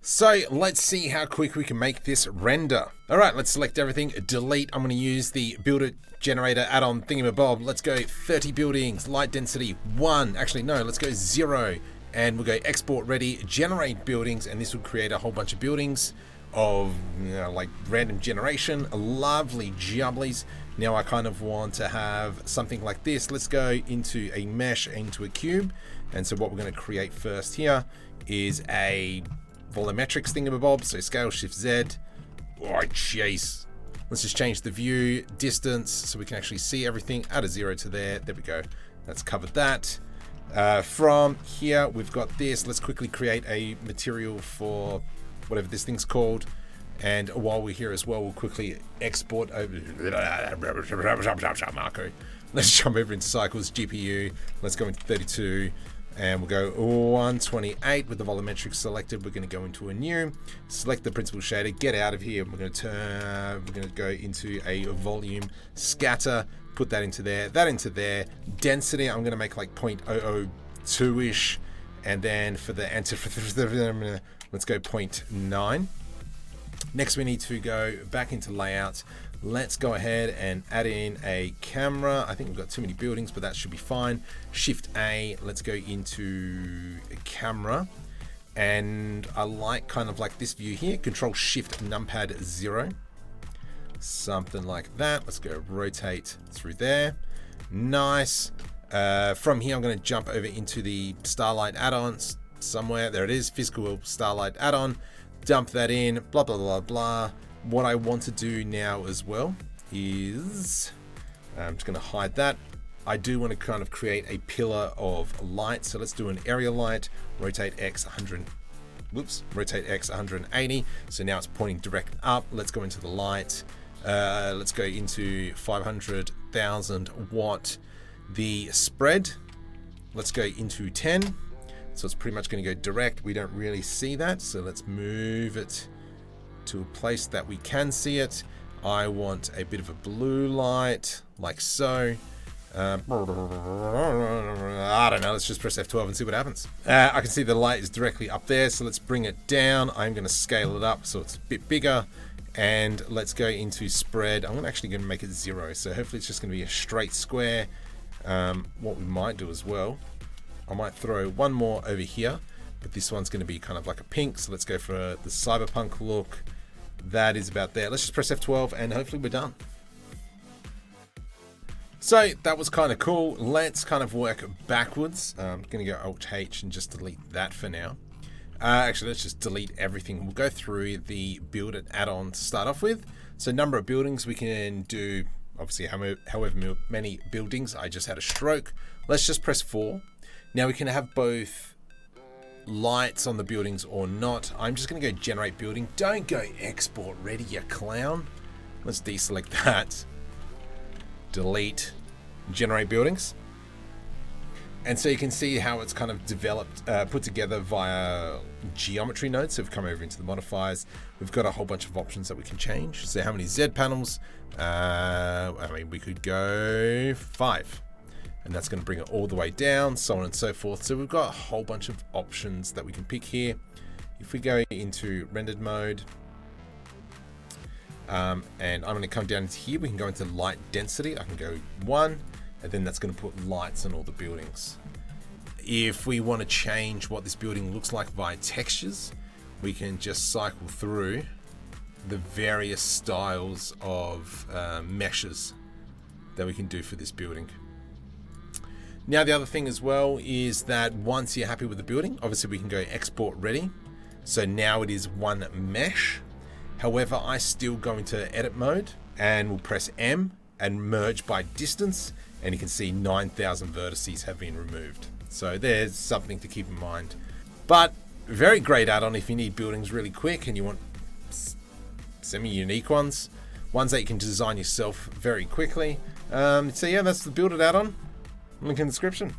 So let's see how quick we can make this render. All right, let's select everything, delete. I'm going to use the Buildit generator add-on thingamabob. Let's go 30 buildings, light density 1. Actually, no, let's go 0. And we'll go export ready, generate buildings, and this will create a whole bunch of buildings of, like random generation. Lovely jubblies. Now I kind of want to have something like this. Let's go into a mesh, into a cube. And so what we're going to create first here is a volumetrics thingamabob. So scale shift Z. Oh, jeez. Let's just change the view distance so we can actually see everything. Add a 0 to there. There we go. That's covered that. From here, we've got this. Let's quickly create a material for whatever this thing's called. And while we're here as well, we'll quickly export over. Marco. Let's jump over into cycles, GPU. Let's go into 32. And we'll go 128 with the volumetric selected. We're going to go into a new, select the principal shader, get out of here. We're going to go into a volume scatter, put that into there, that into there. Density, I'm going to make like 0.002-ish. And then for the let's go 0.9. Next, we need to go back into layout. Let's go ahead and add in a camera. I think we've got too many buildings, but that should be fine. Shift A, let's go into a camera. And I like kind of like this view here. Control Shift numpad 0. Something like that. Let's go rotate through there. Nice. From here, I'm going to jump over into the Starlight add-ons somewhere. There it is, physical Starlight add-on. Dump that in, blah, blah, blah, blah. What I want to do now as well is, I'm just going to hide that. I do want to kind of create a pillar of light. So let's do an area light, rotate X 100, rotate X 180. So now it's pointing direct up. Let's go into the light. Let's go into 500,000 watt. The spread, let's go into 10. So it's pretty much going to go direct. We don't really see that. So let's move it to a place that we can see it. I want a bit of a blue light, like so. I don't know, let's just press F12 and see what happens. I can see the light is directly up there, so let's bring it down. I'm going to scale it up so it's a bit bigger. And let's go into spread. I'm actually going to make it 0, so hopefully it's just going to be a straight square. What we might do as well, I might throw one more over here, but this one's going to be kind of like a pink. So let's go for the cyberpunk look. That is about there. Let's just press F12 and hopefully we're done. So that was kind of cool. Let's kind of work backwards. I'm going to go Alt H and just delete that for now. Actually, let's just delete everything. We'll go through the Buildit add-on to start off with. So number of buildings we can do, obviously however many buildings. I just had a stroke. Let's just press 4. Now we can have both lights on the buildings or not. I'm just going to go generate building. Don't go export ready, you clown. Let's deselect that. Delete, generate buildings. And so you can see how it's kind of developed, put together via geometry nodes. So we've come over into the modifiers. We've got a whole bunch of options that we can change. So how many Z panels? I mean, we could go 5. And that's going to bring it all the way down, so on and so forth. So we've got a whole bunch of options that we can pick here. If we go into rendered mode, and I'm going to come down into here, we can go into light density. I can go 1, and then that's going to put lights on all the buildings. If we want to change what this building looks like via textures, we can just cycle through the various styles of meshes that we can do for this building. Now the other thing as well is that once you're happy with the building, obviously we can go export ready. So now it is one mesh. However, I still go into edit mode and we'll press M and merge by distance. And you can see 9,000 vertices have been removed. So there's something to keep in mind. But very great add-on if you need buildings really quick and you want semi-unique ones that you can design yourself very quickly. So yeah, that's the Buildit add-on. Link in the description.